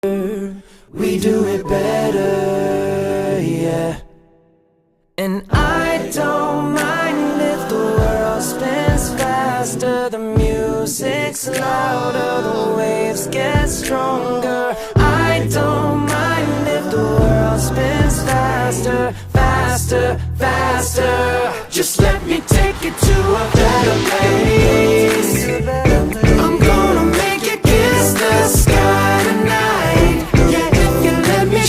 We do it better, yeah. And I don't mind if the world spins faster, the music's louder, the waves get stronger. I don't mind if the world spins faster, faster, faster. Just let me take you to a better place.